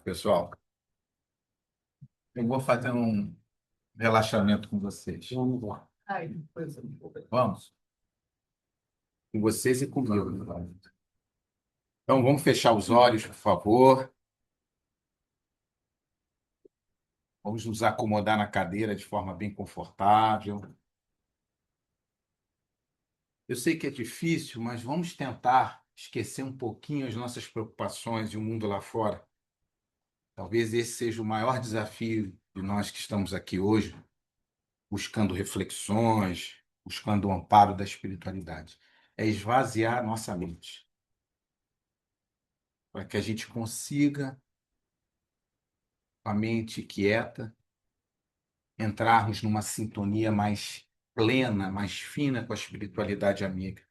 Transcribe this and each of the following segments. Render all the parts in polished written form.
Pessoal, eu vou fazer um relaxamento com vocês. Vamos lá. Vamos? Com vocês e comigo. Então, vamos fechar os olhos, por favor. Vamos nos acomodar na cadeira de forma bem confortável. Eu sei que é difícil, mas vamos tentar esquecer um pouquinho as nossas preocupações e o mundo lá fora. Talvez esse seja o maior desafio de nós que estamos aqui hoje, buscando reflexões, buscando o amparo da espiritualidade. É esvaziar a nossa mente, para que a gente consiga, com a mente quieta, entrarmos numa sintonia mais plena, mais fina com a espiritualidade amiga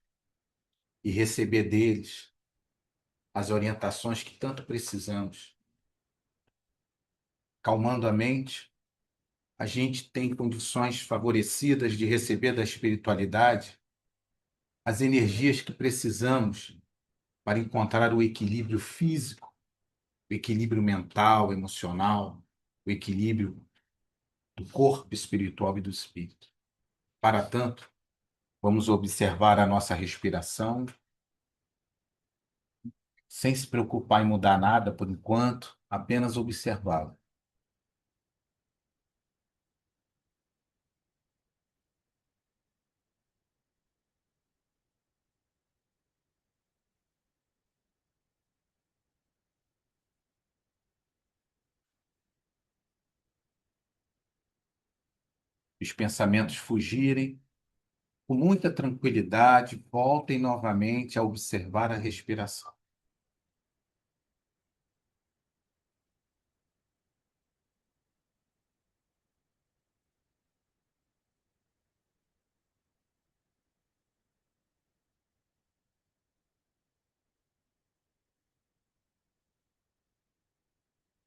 e receber deles as orientações que tanto precisamos. Calmando a mente, a gente tem condições favorecidas de receber da espiritualidade as energias que precisamos para encontrar o equilíbrio físico, o equilíbrio mental, emocional, o equilíbrio do corpo espiritual e do espírito. Para tanto, vamos observar a nossa respiração, sem se preocupar em mudar nada por enquanto, apenas observá-la. Os pensamentos fugirem, com muita tranquilidade, voltem novamente a observar a respiração.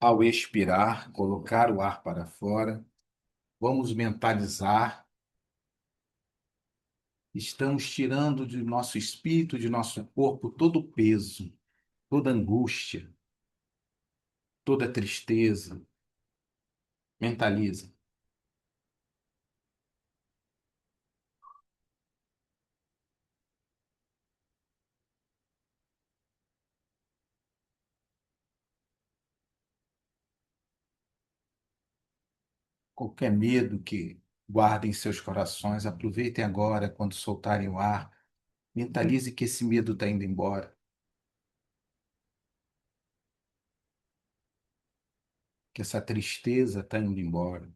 Ao expirar, colocar o ar para fora, vamos mentalizar. Estamos tirando de nosso espírito, de nosso corpo, todo o peso, toda angústia, toda tristeza. Mentaliza. Qualquer medo que guardem em seus corações, aproveitem agora, quando soltarem o ar. Mentalize que esse medo está indo embora, que essa tristeza está indo embora.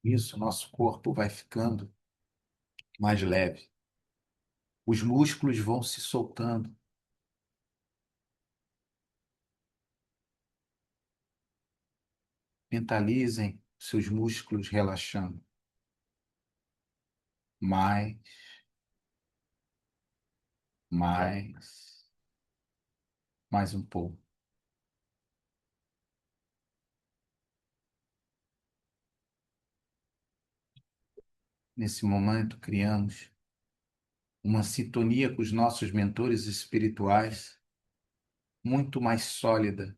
Isso, nosso corpo vai ficando mais leve. Os músculos vão se soltando. Mentalizem seus músculos relaxando. Mais, mais, mais um pouco. Nesse momento, criamos uma sintonia com os nossos mentores espirituais muito mais sólida.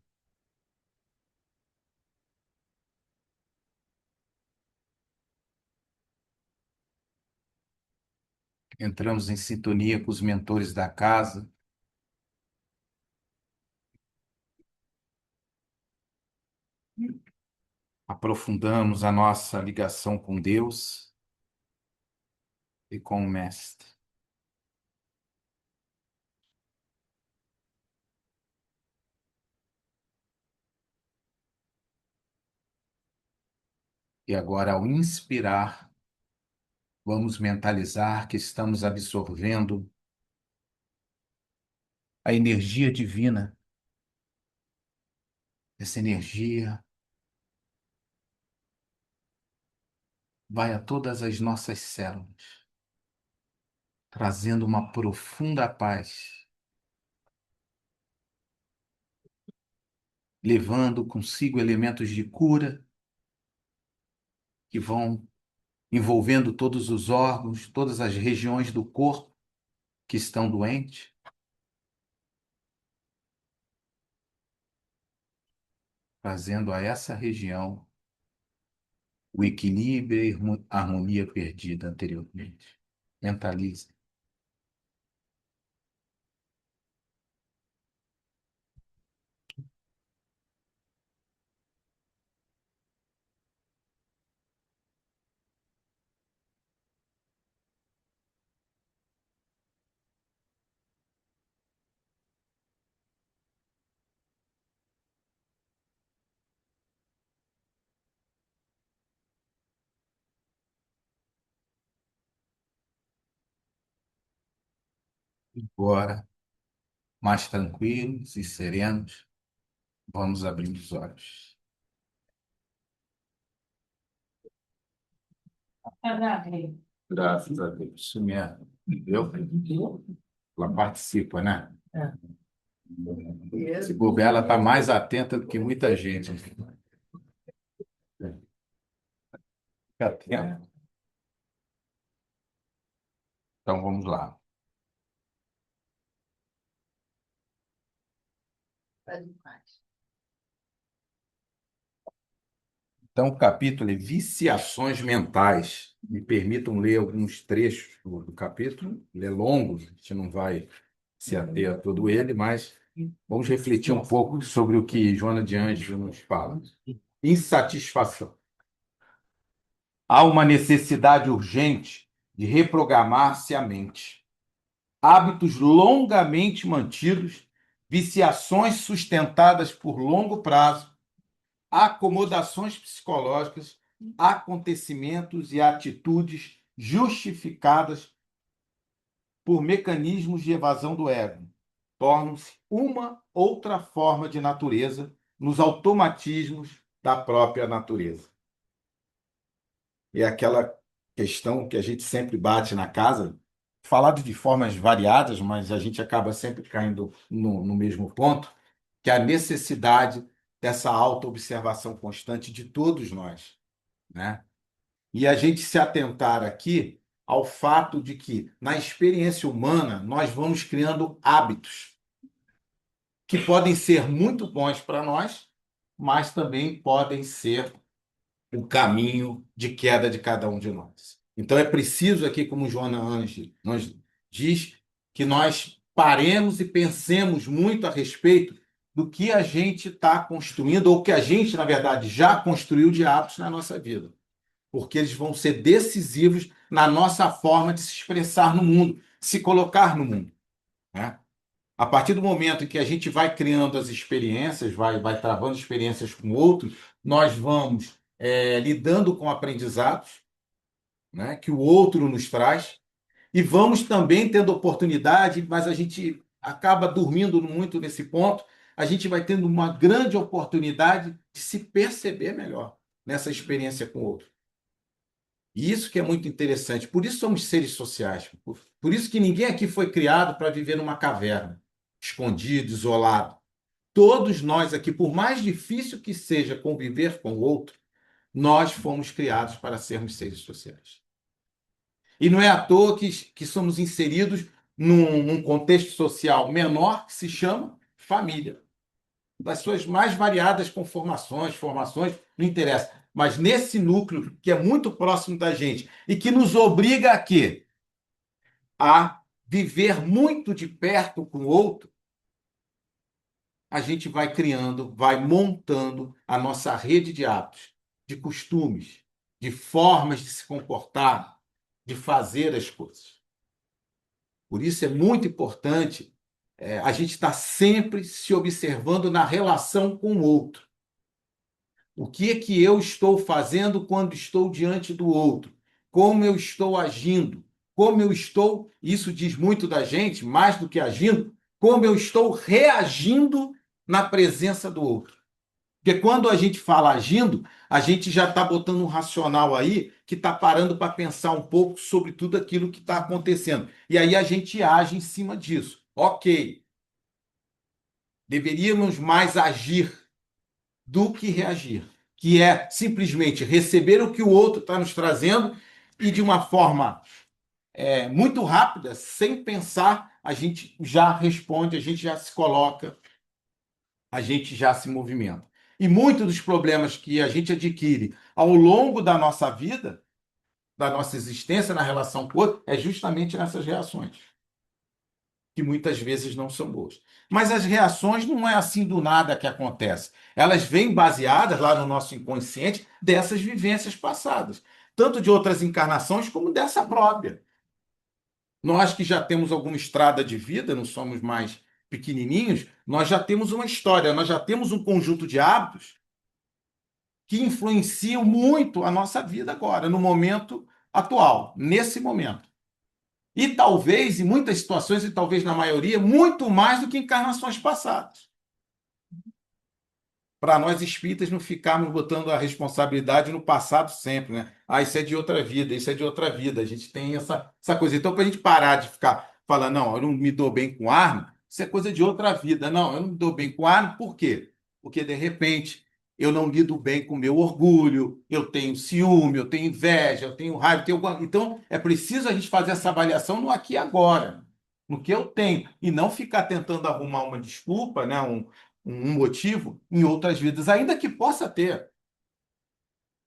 Entramos em sintonia com os mentores da casa, aprofundamos a nossa ligação com Deus e com o Mestre. E agora, ao inspirar, vamos mentalizar que estamos absorvendo a energia divina. Essa energia vai a todas as nossas células, trazendo uma profunda paz, levando consigo elementos de cura que vão envolvendo todos os órgãos, todas as regiões do corpo que estão doentes, trazendo a essa região o equilíbrio e a harmonia perdida anteriormente. Mentalize. Agora, mais tranquilos e serenos, vamos abrir os olhos. Graças a Deus. Isso mesmo. Entendeu? Ela participa, né? Se bobear, ela está mais atenta do que muita gente. Fica atento. Então, vamos lá. Então, o capítulo é Viciações Mentais. Me permitam ler alguns trechos do capítulo. Ele é longo, a gente não vai se ater a todo ele, mas vamos refletir um pouco sobre o que Joana de Ângeles nos fala. Insatisfação. Há uma necessidade urgente de reprogramar-se a mente. Hábitos longamente mantidos, viciações sustentadas por longo prazo, acomodações psicológicas, acontecimentos e atitudes justificadas por mecanismos de evasão do ego, tornam-se uma outra forma de natureza nos automatismos da própria natureza. E é aquela questão que a gente sempre bate na casa, falado de formas variadas, mas a gente acaba sempre caindo no mesmo ponto, que é a necessidade dessa autoobservação constante de todos nós, né? E a gente se atentar aqui ao fato de que, na experiência humana, nós vamos criando hábitos que podem ser muito bons para nós, mas também podem ser o caminho de queda de cada um de nós. Então, é preciso aqui, como Joana Ange nos diz, que nós paremos e pensemos muito a respeito do que a gente está construindo, ou que a gente, na verdade, já construiu de hábitos na nossa vida. Porque eles vão ser decisivos na nossa forma de se expressar no mundo, se colocar no mundo, né? A partir do momento em que a gente vai criando as experiências, vai travando experiências com outros, nós vamos lidando com aprendizados, né, que o outro nos traz, e vamos também tendo oportunidade, mas a gente acaba dormindo muito nesse ponto, a gente vai tendo uma grande oportunidade de se perceber melhor nessa experiência com o outro. E isso que é muito interessante. Por isso somos seres sociais. Por isso que ninguém aqui foi criado para viver numa caverna, escondido, isolado. Todos nós aqui, por mais difícil que seja conviver com o outro, nós fomos criados para sermos seres sociais. E não é à toa que somos inseridos num contexto social menor que se chama família. Das suas mais variadas conformações, formações, não interessa. Mas nesse núcleo que é muito próximo da gente e que nos obriga a quê? A viver muito de perto com o outro, a gente vai criando, vai montando a nossa rede de hábitos, de costumes, de formas de se comportar, de fazer as coisas. Por isso é muito importante a gente estar sempre se observando na relação com o outro. O que é que eu estou fazendo quando estou diante do outro? Como eu estou agindo? Como eu estou, isso diz muito da gente, mais do que agindo, como eu estou reagindo na presença do outro. Porque quando a gente fala agindo, a gente já está botando um racional aí que está parando para pensar um pouco sobre tudo aquilo que está acontecendo. E aí a gente age em cima disso. Ok, deveríamos mais agir, do que reagir, que é simplesmente receber o que o outro está nos trazendo e de uma forma muito rápida, sem pensar, a gente já responde, a gente já se coloca, a gente já se movimenta. E muitos dos problemas que a gente adquire ao longo da nossa vida, da nossa existência na relação com o outro, é justamente nessas reações, que muitas vezes não são boas. Mas as reações não é assim do nada que acontece. Elas vêm baseadas lá no nosso inconsciente dessas vivências passadas, tanto de outras encarnações como dessa própria. Nós que já temos alguma estrada de vida, não somos mais pequenininhos, nós já temos uma história, nós já temos um conjunto de hábitos que influenciam muito a nossa vida agora, no momento atual, nesse momento. E talvez, em muitas situações, e talvez na maioria, muito mais do que encarnações passadas. Para nós espíritas não ficarmos botando a responsabilidade no passado sempre, né? Ah, isso é de outra vida, isso é de outra vida. A gente tem essa coisa. Então, para a gente parar de ficar falando, não, eu não me dou bem com arma, isso é coisa de outra vida. Não, eu não me dou bem com arma, por quê? Porque, de repente, eu não lido bem com o meu orgulho, eu tenho ciúme, eu tenho inveja, eu tenho raiva, eu tenho... Então, é preciso a gente fazer essa avaliação no aqui e agora, no que eu tenho, e não ficar tentando arrumar uma desculpa, né? Um motivo em outras vidas, ainda que possa ter.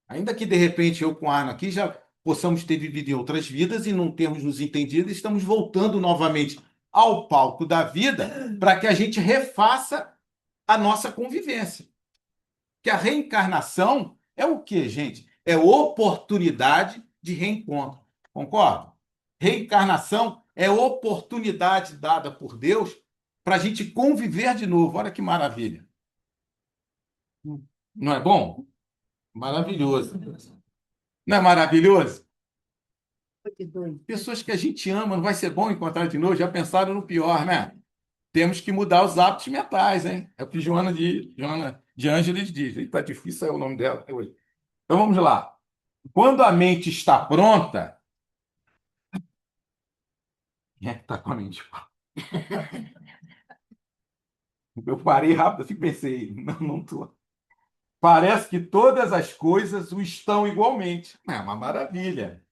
Ainda que de repente eu com a Ana aqui já possamos ter vivido em outras vidas e não termos nos entendido, estamos voltando novamente ao palco da vida para que a gente refaça a nossa convivência. Que a reencarnação é o quê, gente? É oportunidade de reencontro. Concorda? Reencarnação é oportunidade dada por Deus para a gente conviver de novo. Olha que maravilha. Não é bom? Maravilhoso. Não é maravilhoso? Pessoas que a gente ama, não vai ser bom encontrar de novo? Já pensaram no pior, né? Temos que mudar os hábitos mentais, hein? É o que Joana de Ângeles diz. Está difícil é o nome dela até hoje. Então vamos lá. Quando a mente está pronta, quem é que está com a mente? Eu parei rápido assim, pensei, não estou. Parece que todas as coisas o estão igualmente. É uma maravilha.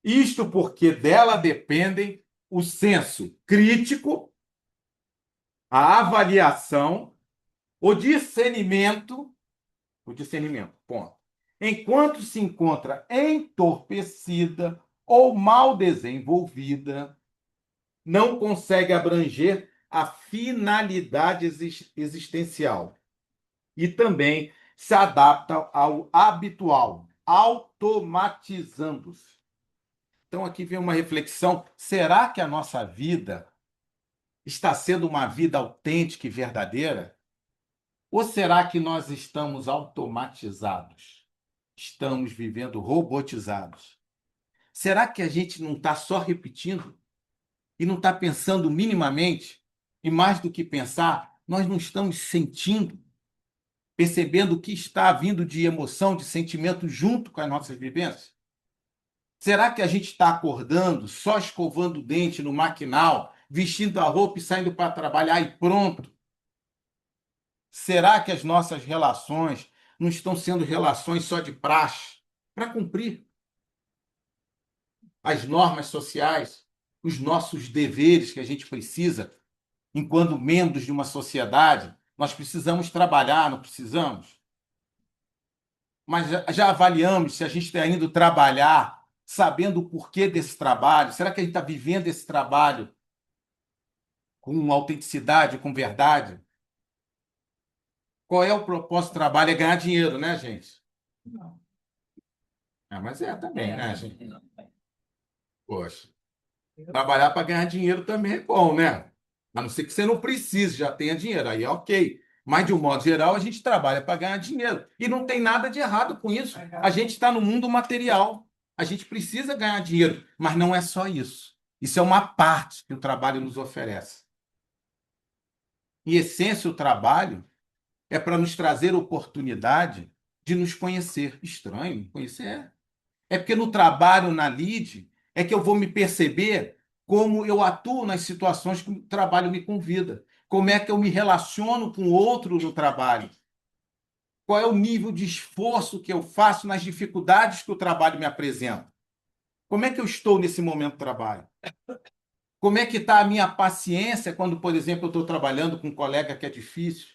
Isto porque dela dependem o senso crítico, a avaliação, o discernimento, ponto. Enquanto se encontra entorpecida ou mal desenvolvida, não consegue abranger a finalidade existencial e também se adapta ao habitual, automatizando-se. Então aqui vem uma reflexão: será que a nossa vida está sendo uma vida autêntica e verdadeira? Ou será que nós estamos automatizados? Estamos vivendo robotizados? Será que a gente não está só repetindo e não está pensando minimamente? E mais do que pensar, nós não estamos sentindo, percebendo o que está vindo de emoção, de sentimento junto com as nossas vivências? Será que a gente está acordando, só escovando o dente no maquinal, vestindo a roupa e saindo para trabalhar e pronto? Será que as nossas relações não estão sendo relações só de praxe, para cumprir as normas sociais, os nossos deveres que a gente precisa, enquanto membros de uma sociedade? Nós precisamos trabalhar, não precisamos? Mas já avaliamos se a gente está indo trabalhar sabendo o porquê desse trabalho? Será que a gente está vivendo esse trabalho com autenticidade, com verdade? Qual é o propósito do trabalho? É ganhar dinheiro, né, gente? Não. Mas também, né, gente? Poxa, trabalhar para ganhar dinheiro também é bom, né? A não ser que você não precise, já tenha dinheiro, aí é ok. Mas, de um modo geral, a gente trabalha para ganhar dinheiro. E não tem nada de errado com isso. A gente está no mundo material. A gente precisa ganhar dinheiro, mas não é só isso. Isso é uma parte que o trabalho nos oferece. Em essência, o trabalho é para nos trazer oportunidade de nos conhecer. Estranho, conhecer é. É porque no trabalho, na lide, é que eu vou me perceber como eu atuo nas situações que o trabalho me convida. Como é que eu me relaciono com o outro no trabalho. Qual é o nível de esforço que eu faço nas dificuldades que o trabalho me apresenta? Como é que eu estou nesse momento do trabalho? Como é que está a minha paciência quando, por exemplo, eu estou trabalhando com um colega que é difícil?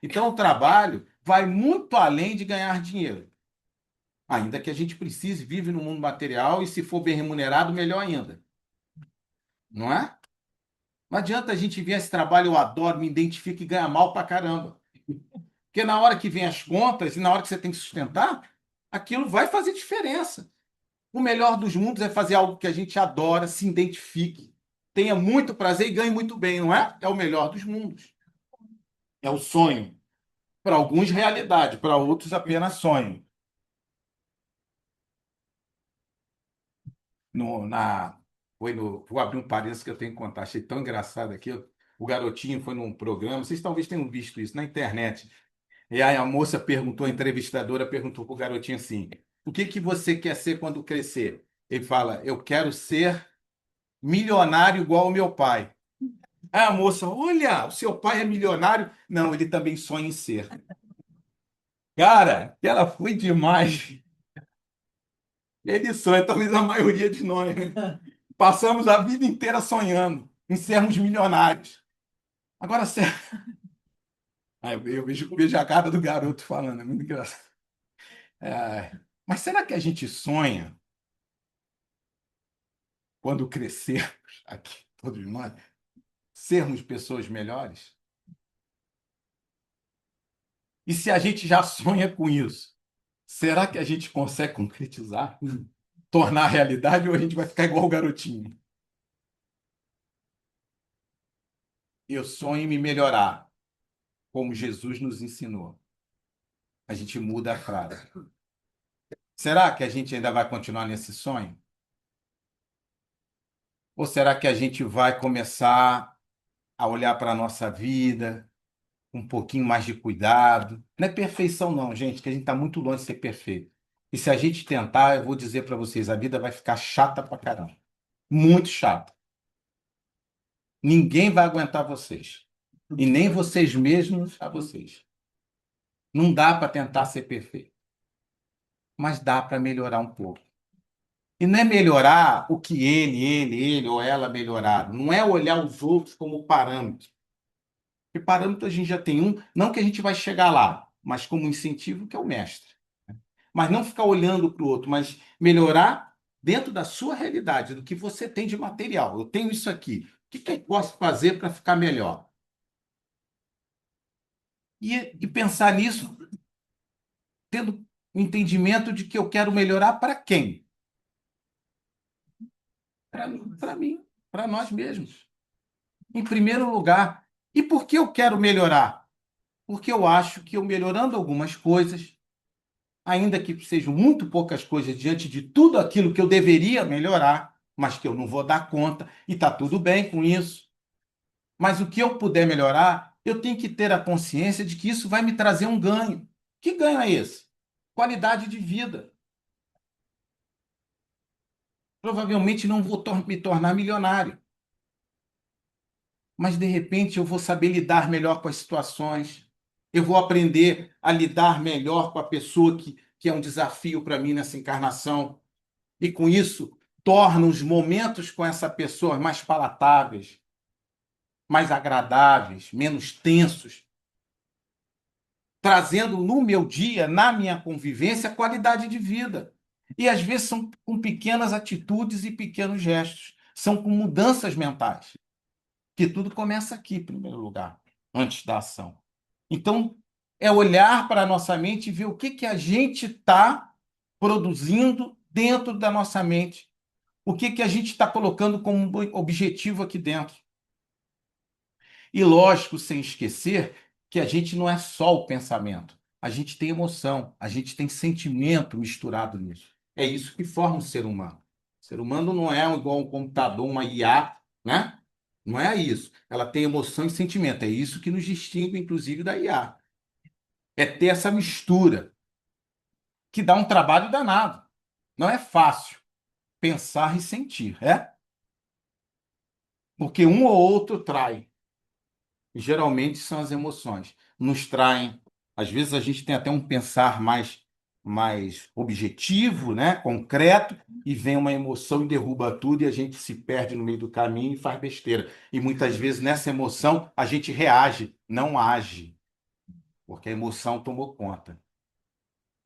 Então, o trabalho vai muito além de ganhar dinheiro. Ainda que a gente precise, vive no mundo material e, se for bem remunerado, melhor ainda. Não é? Não adianta a gente ver esse trabalho, eu adoro, me identifico e ganha mal pra caramba. Porque na hora que vem as contas e na hora que você tem que sustentar, aquilo vai fazer diferença. O melhor dos mundos é fazer algo que a gente adora, se identifique, tenha muito prazer e ganhe muito bem, não é? É o melhor dos mundos. É o sonho. Para alguns, realidade, para outros, apenas sonho. No, na, vou abrir um parênteses que eu tenho que contar, achei tão engraçado aquilo. O garotinho foi num programa, vocês talvez tenham visto isso na internet. E aí a moça perguntou, a entrevistadora perguntou para o garotinho assim: o que que você quer ser quando crescer? Ele fala: eu quero ser milionário igual ao meu pai. Aí a moça: olha, o seu pai é milionário? Não, ele também sonha em ser. Cara, ela foi demais. Ele sonha, talvez a maioria de nós, né? Passamos a vida inteira sonhando em sermos milionários. Agora, aí eu vejo a cara do garoto falando, é muito engraçado. É, mas será que a gente sonha quando crescermos aqui, todos nós, sermos pessoas melhores? E se a gente já sonha com isso, será que a gente consegue concretizar, tornar realidade, ou a gente vai ficar igual o garotinho? Eu sonho em me melhorar, como Jesus nos ensinou. A gente muda a frase. Será que a gente ainda vai continuar nesse sonho? Ou será que a gente vai começar a olhar para a nossa vida com um pouquinho mais de cuidado? Não é perfeição, não, gente, que a gente está muito longe de ser perfeito. E se a gente tentar, eu vou dizer para vocês, a vida vai ficar chata pra caramba. Muito chata. Ninguém vai aguentar vocês. E nem vocês mesmos a vocês. Não dá para tentar ser perfeito, mas dá para melhorar um pouco. E não é melhorar o que ele ou ela melhoraram. Não é olhar os outros como parâmetro. Porque parâmetro a gente já tem um, não que a gente vai chegar lá, mas como incentivo que é o mestre. Mas não ficar olhando para o outro, mas melhorar dentro da sua realidade, do que você tem de material. Eu tenho isso aqui. O que que eu posso fazer para ficar melhor? E pensar nisso, tendo o entendimento de que eu quero melhorar para quem? Para mim, para nós mesmos. Em primeiro lugar. E por que eu quero melhorar? Porque eu acho que eu melhorando algumas coisas, ainda que sejam muito poucas coisas diante de tudo aquilo que eu deveria melhorar, mas que eu não vou dar conta, e está tudo bem com isso. Mas o que eu puder melhorar, eu tenho que ter a consciência de que isso vai me trazer um ganho. Que ganho é esse? Qualidade de vida. Provavelmente não vou me tornar milionário, mas de repente eu vou saber lidar melhor com as situações. Eu vou aprender a lidar melhor com a pessoa que é um desafio para mim nessa encarnação. E com isso, torna os momentos com essa pessoa mais palatáveis, mais agradáveis, menos tensos, trazendo no meu dia, na minha convivência, qualidade de vida. E às vezes são com pequenas atitudes e pequenos gestos, são com mudanças mentais, que tudo começa aqui, em primeiro lugar, antes da ação. Então, é olhar para a nossa mente e ver o que que a gente está produzindo dentro da nossa mente, o que que a gente está colocando como objetivo aqui dentro. E lógico, sem esquecer que a gente não é só o pensamento, a gente tem emoção, a gente tem sentimento misturado nisso. É isso que forma o ser humano. O ser humano não é igual um computador, uma IA, né? Não é isso. Ela tem emoção e sentimento. É isso que nos distingue, inclusive, da IA. É ter essa mistura, que dá um trabalho danado. Não é fácil pensar e sentir, é? Porque um ou outro trai. Geralmente são as emoções. Nos traem, Às vezes a gente tem até um pensar mais objetivo, né? Concreto, e vem uma emoção e derruba tudo, e a gente se perde no meio do caminho e faz besteira. E muitas vezes nessa emoção a gente reage, não age, porque a emoção tomou conta.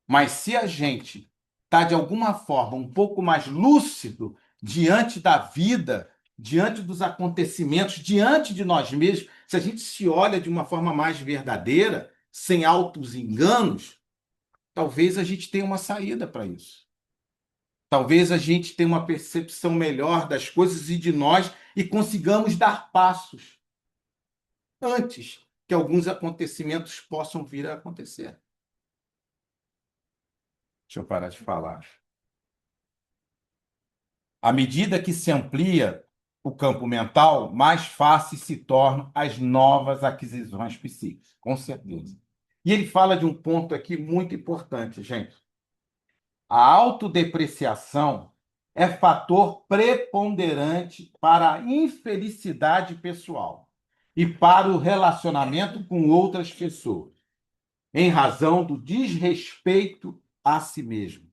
Mas se a gente está, de alguma forma, um pouco mais lúcido diante da vida, diante dos acontecimentos, diante de nós mesmos, se a gente se olha de uma forma mais verdadeira, sem altos enganos, talvez a gente tenha uma saída para isso. Talvez a gente tenha uma percepção melhor das coisas e de nós e consigamos dar passos antes que alguns acontecimentos possam vir a acontecer. Deixa eu parar de falar. À medida que se amplia o campo mental, mais fáceis se tornam as novas aquisições psíquicas, com certeza. E ele fala de um ponto aqui muito importante, gente. A autodepreciação é fator preponderante para a infelicidade pessoal e para o relacionamento com outras pessoas, em razão do desrespeito a si mesmo.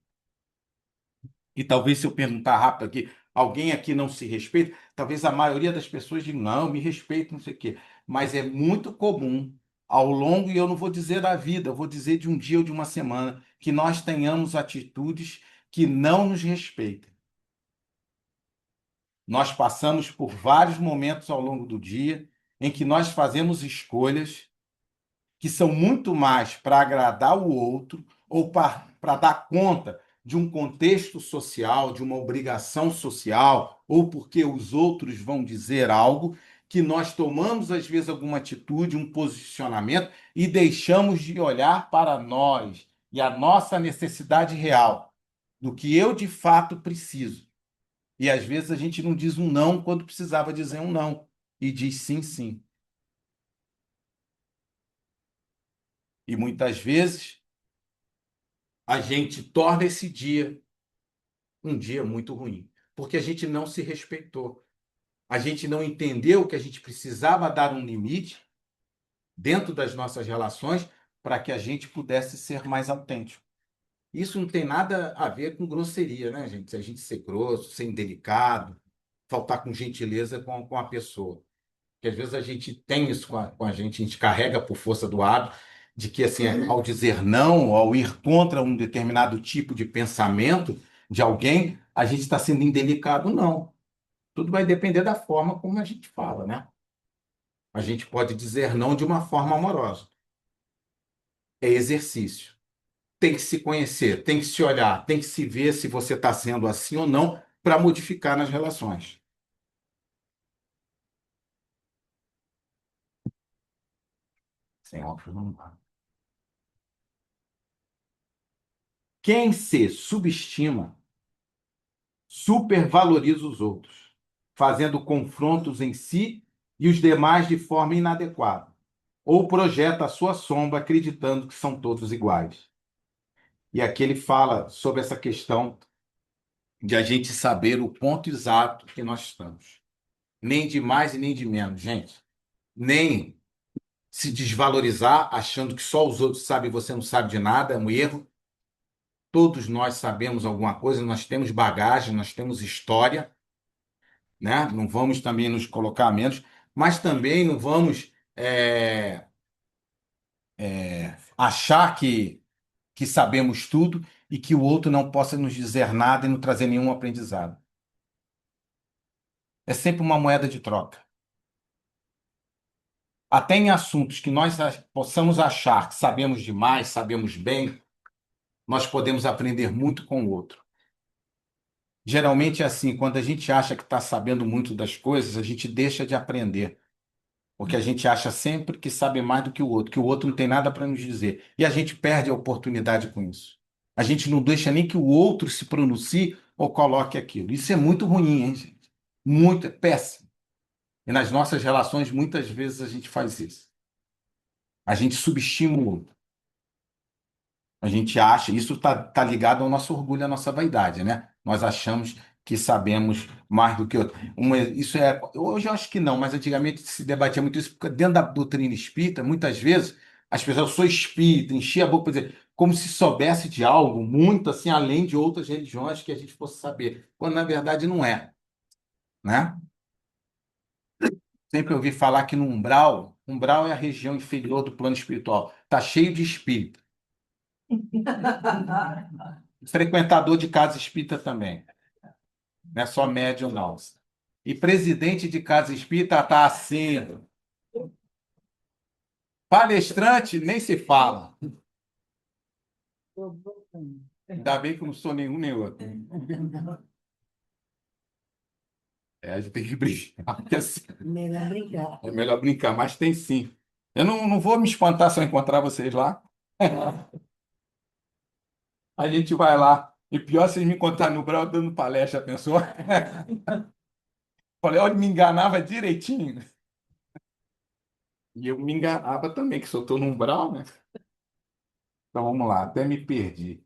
E talvez, se eu perguntar rápido aqui, alguém aqui não se respeita, talvez a maioria das pessoas diga, não, me respeito, não sei o quê. Mas é muito comum, ao longo, e eu não vou dizer da vida, eu vou dizer de um dia ou de uma semana, que nós tenhamos atitudes que não nos respeitem. Nós passamos por vários momentos ao longo do dia em que nós fazemos escolhas que são muito mais para agradar o outro ou para dar conta de um contexto social, de uma obrigação social, ou porque os outros vão dizer algo, que nós tomamos, às vezes, alguma atitude, um posicionamento e deixamos de olhar para nós e a nossa necessidade real, do que eu de fato preciso. E às vezes a gente não diz um não quando precisava dizer um não, e diz sim, sim. E muitas vezes a gente torna esse dia um dia muito ruim, porque a gente não se respeitou. A gente não entendeu que a gente precisava dar um limite dentro das nossas relações para que a gente pudesse ser mais autêntico. Isso não tem nada a ver com grosseria, né, gente? Se a gente ser grosso, ser indelicado, faltar com gentileza com a pessoa. Porque às vezes a gente tem isso com a gente carrega por força do hábito, de que assim, ao dizer não, ao ir contra um determinado tipo de pensamento de alguém, a gente está sendo indelicado, não. Tudo vai depender da forma como a gente fala, né? A gente pode dizer não de uma forma amorosa. É exercício. Tem que se conhecer, tem que se olhar, tem que se ver se você está sendo assim ou não para modificar nas relações. Sem óbvio, não dá. Quem se subestima supervaloriza os outros, fazendo confrontos em si e os demais de forma inadequada, ou projeta a sua sombra acreditando que são todos iguais. E aqui ele fala sobre essa questão de a gente saber o ponto exato que nós estamos. Nem de mais e nem de menos, gente. Nem se desvalorizar achando que só os outros sabem e você não sabe de nada, é um erro. Todos nós sabemos alguma coisa, nós temos bagagem, nós temos história, né? Não vamos também nos colocar a menos, mas também não vamos achar que sabemos tudo e que o outro não possa nos dizer nada e não trazer nenhum aprendizado. É sempre uma moeda de troca. Até em assuntos que nós possamos achar que sabemos demais, sabemos bem, nós podemos aprender muito com o outro. Geralmente é assim, quando a gente acha que está sabendo muito das coisas, a gente deixa de aprender. Porque a gente acha sempre que sabe mais do que o outro não tem nada para nos dizer. E a gente perde a oportunidade com isso. A gente não deixa nem que o outro se pronuncie ou coloque aquilo. Isso é muito ruim, hein, gente? Muito, é péssimo. E nas nossas relações, muitas vezes a gente faz isso. A gente subestima o outro. A gente acha, isso tá ligado ao nosso orgulho, à nossa vaidade, né? Nós achamos que sabemos mais do que outro. Isso hoje eu acho que não, mas antigamente se debatia muito isso, porque dentro da doutrina espírita, muitas vezes, As pessoas, eu sou espírita, enchia a boca para dizer, como se soubesse de algo muito assim, além de outras religiões que a gente fosse saber, quando na verdade não é, né? Sempre ouvi falar que no umbral é a região inferior do plano espiritual, está cheio de espírito. Frequentador de casa espírita também, não é só médium, não. E presidente de casa espírita está assim. Palestrante nem se fala. Ainda bem que eu não sou nenhum nem outro. É, a gente tem que brincar, porque assim, Melhor brincar. é melhor brincar, mas tem sim. Eu não vou me espantar se eu encontrar vocês lá. A gente vai lá. E pior se vocês me encontrarem no Brau dando palestra, pensou? Falei, olha, me enganava direitinho. E eu me enganava também, que se eu estou no umbral, né? Então vamos lá, até me perdi.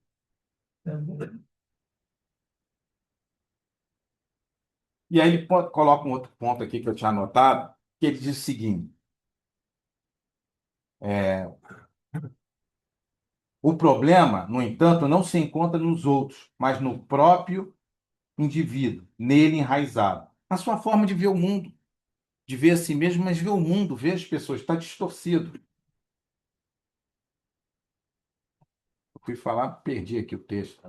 E aí ele coloca um outro ponto aqui que eu tinha anotado, que ele diz o seguinte: é, o problema, no entanto, não se encontra nos outros, mas no próprio indivíduo, nele enraizado, na sua forma de ver o mundo, de ver a si mesmo, mas ver o mundo, ver as pessoas, está distorcido. Eu fui falar, perdi aqui o texto.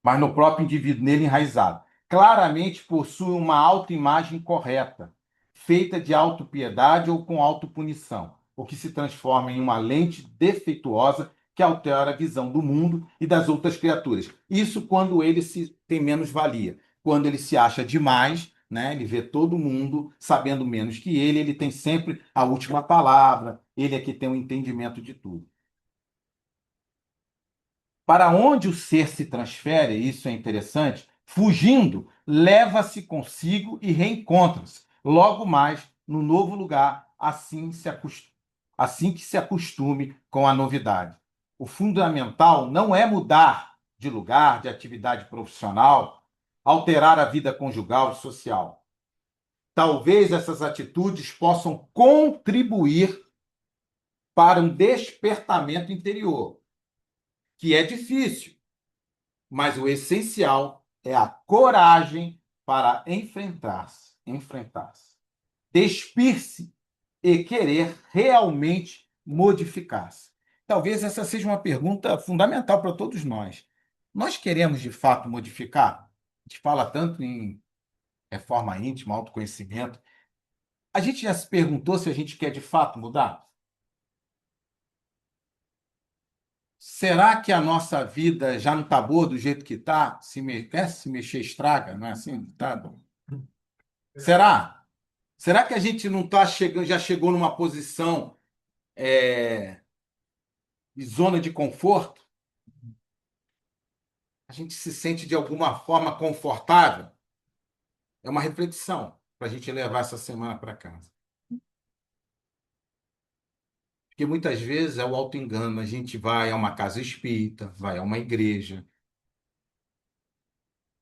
Mas no próprio indivíduo, nele enraizado. Claramente possui uma autoimagem correta, feita de autopiedade ou com autopunição, o que se transforma em uma lente defeituosa que altera a visão do mundo e das outras criaturas. Isso quando ele tem menos valia. Quando ele se acha demais, né? Ele vê todo mundo sabendo menos que ele tem sempre a última palavra, ele é que tem o entendimento de tudo. Para onde o ser se transfere, isso é interessante, fugindo, leva-se consigo e reencontra-se, logo mais no novo lugar, assim que se acostume com a novidade. O fundamental não é mudar de lugar, de atividade profissional, alterar a vida conjugal e social. Talvez essas atitudes possam contribuir para um despertamento interior, que é difícil, mas o essencial é a coragem para enfrentar-se, despir-se e querer realmente modificar-se. Talvez essa seja uma pergunta fundamental para todos nós. Nós queremos de fato modificar? A gente fala tanto em reforma íntima, autoconhecimento. A gente já se perguntou se a gente quer de fato mudar? Será que a nossa vida já não está boa do jeito que está? Se mexer estraga, não é assim? Tá bom. Será? Será que a gente não está chegando, já chegou numa posição de zona de conforto? A gente se sente de alguma forma confortável? É uma reflexão para a gente levar essa semana para casa. Porque muitas vezes é o auto-engano. A gente vai a uma casa espírita, vai a uma igreja,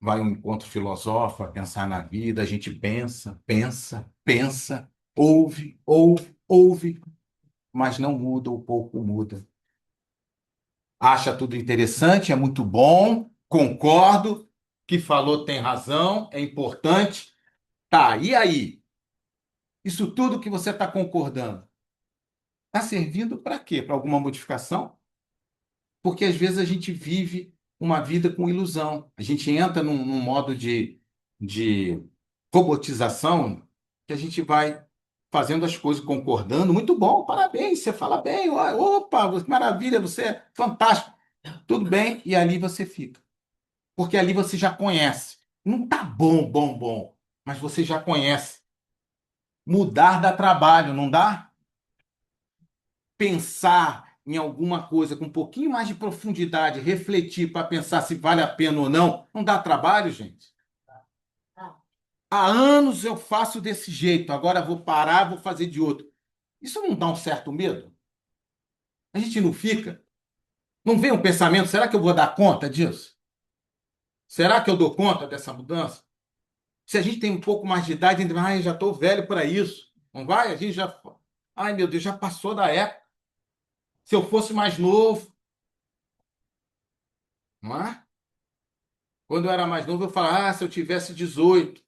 vai a um encontro filosófico, a pensar na vida, a gente pensa, pensa, pensa, ouve, ouve, ouve, mas não muda, ou pouco muda. Acha tudo interessante, é muito bom, concordo, que falou tem razão, é importante. Tá, e aí? Isso tudo que você está concordando, está servindo para quê? Para alguma modificação? Porque às vezes a gente vive uma vida com ilusão. A gente entra num modo de robotização que a gente vai fazendo as coisas concordando. Muito bom, parabéns, você fala bem, opa, que maravilha, você é fantástico. Tudo bem, e ali você fica. Porque ali você já conhece. Não tá bom, bom, bom, mas você já conhece. Mudar dá trabalho, não dá? Pensar em alguma coisa com um pouquinho mais de profundidade, refletir para pensar se vale a pena ou não, não dá trabalho, gente? Há anos eu faço desse jeito, agora vou parar, vou fazer de outro. Isso não dá um certo medo? A gente não fica? Não vem um pensamento, será que eu vou dar conta disso? Será que eu dou conta dessa mudança? Se a gente tem um pouco mais de idade, a gente vai, já estou velho para isso. Não vai? A gente já. Ai, meu Deus, já passou da época. Se eu fosse mais novo, não é? Quando eu era mais novo, eu falava, se eu tivesse 18.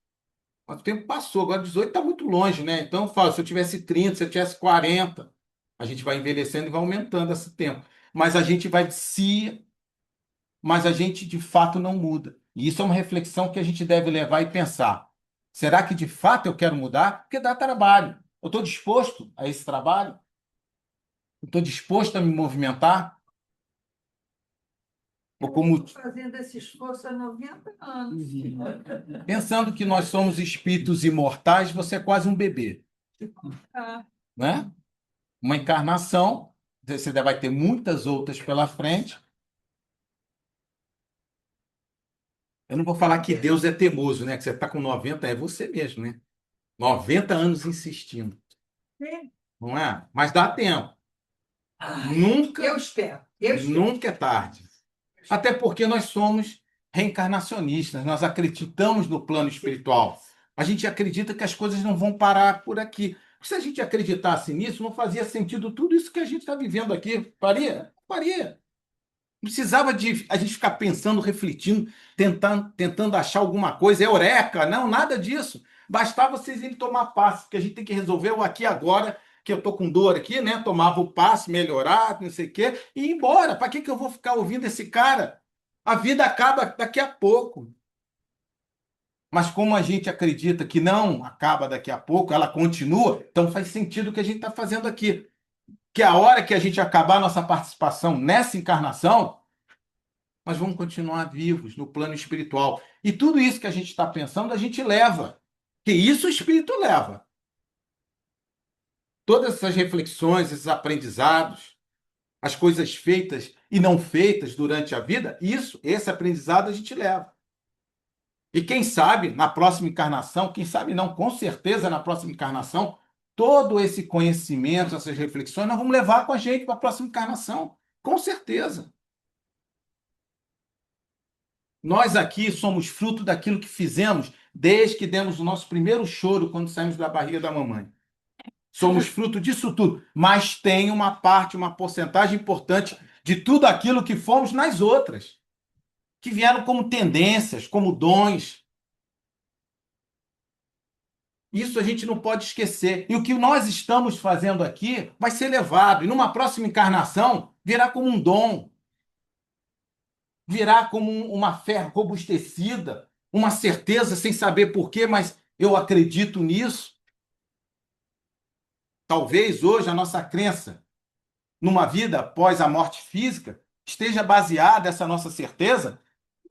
Mas o tempo passou, agora 18 está muito longe, né? Então eu falo, se eu tivesse 30, se eu tivesse 40, a gente vai envelhecendo e vai aumentando esse tempo. Mas a gente vai se, mas a gente de fato não muda. E isso é uma reflexão que a gente deve levar e pensar. Será que de fato eu quero mudar? Porque dá trabalho. Eu estou disposto a esse trabalho? Eu estou disposto a me movimentar? Ou Eu como estou fazendo esse esforço há 90 anos. pensando que nós somos espíritos imortais, você é quase um bebê, Ah, né? Uma encarnação, você vai ter muitas outras pela frente. Eu não vou falar que Deus é teimoso, né? Que você está com 90, é você mesmo, né? 90 anos insistindo, sim. não é? Mas dá tempo. Ai, eu Nunca, espero, eu espero. nunca é tarde. Até porque nós somos reencarnacionistas, nós acreditamos no plano espiritual. A gente acredita que as coisas não vão parar por aqui. Se a gente acreditasse nisso, não fazia sentido tudo isso que a gente está vivendo aqui. Faria? Faria. Não precisava de a gente ficar pensando, refletindo, tentando achar alguma coisa, eureka, não, nada disso. Bastava vocês irem tomar passe, porque a gente tem que resolver o aqui e agora, que eu tô com dor aqui, né? Tomava o passe, melhorar, não sei o quê, e ir embora. Para que que eu vou ficar ouvindo esse cara? A vida acaba daqui a pouco. Mas como a gente acredita que não acaba daqui a pouco, ela continua, então faz sentido o que a gente está fazendo aqui. Que a hora que a gente acabar a nossa participação nessa encarnação, nós vamos continuar vivos no plano espiritual. E tudo isso que a gente está pensando, a gente leva. Que isso o espírito leva. Todas essas reflexões, esses aprendizados, as coisas feitas e não feitas durante a vida, esse aprendizado a gente leva. E quem sabe na próxima encarnação, quem sabe não, com certeza na próxima encarnação, todo esse conhecimento, essas reflexões, nós vamos levar com a gente para a próxima encarnação. Com certeza. Nós aqui somos fruto daquilo que fizemos desde que demos o nosso primeiro choro quando saímos da barriga da mamãe. Somos fruto disso tudo, mas tem uma parte, uma porcentagem importante de tudo aquilo que fomos nas outras, que vieram como tendências, como dons. Isso a gente não pode esquecer. E o que nós estamos fazendo aqui vai ser levado, e numa próxima encarnação virá como um dom, virá como uma fé robustecida, uma certeza sem saber por quê, mas eu acredito nisso. Talvez hoje a nossa crença numa vida após a morte física esteja baseada, essa nossa certeza,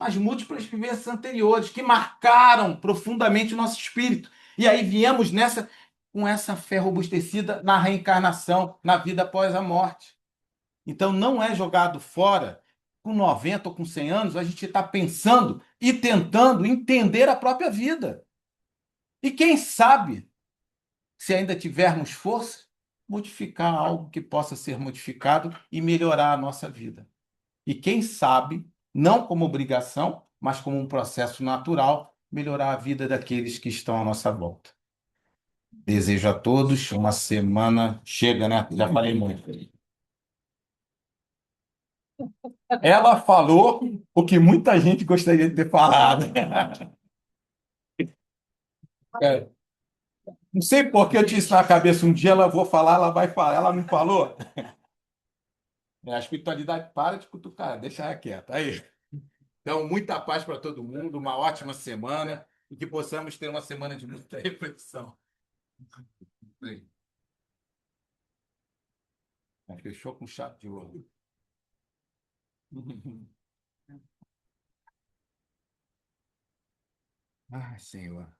nas múltiplas vivências anteriores que marcaram profundamente o nosso espírito. E aí viemos nessa com essa fé robustecida na reencarnação, na vida após a morte. Então não é jogado fora com 90 ou com 100 anos, a gente está pensando e tentando entender a própria vida. E quem sabe, se ainda tivermos força, modificar algo que possa ser modificado e melhorar a nossa vida. E quem sabe, não como obrigação, mas como um processo natural, melhorar a vida daqueles que estão à nossa volta. Desejo a todos uma semana. Chega, né? Já falei muito. Ela falou o que muita gente gostaria de ter falado. É, não sei por que eu tinha isso na cabeça. Um dia ela vou falar, ela vai falar. Ela não falou? É, a espiritualidade para de cutucar, deixa ela quieta. Aí. Então, muita paz para todo mundo, uma ótima semana e que possamos ter uma semana de muita reflexão. Sim. Fechou com chave de ouro. Ai, Senhor.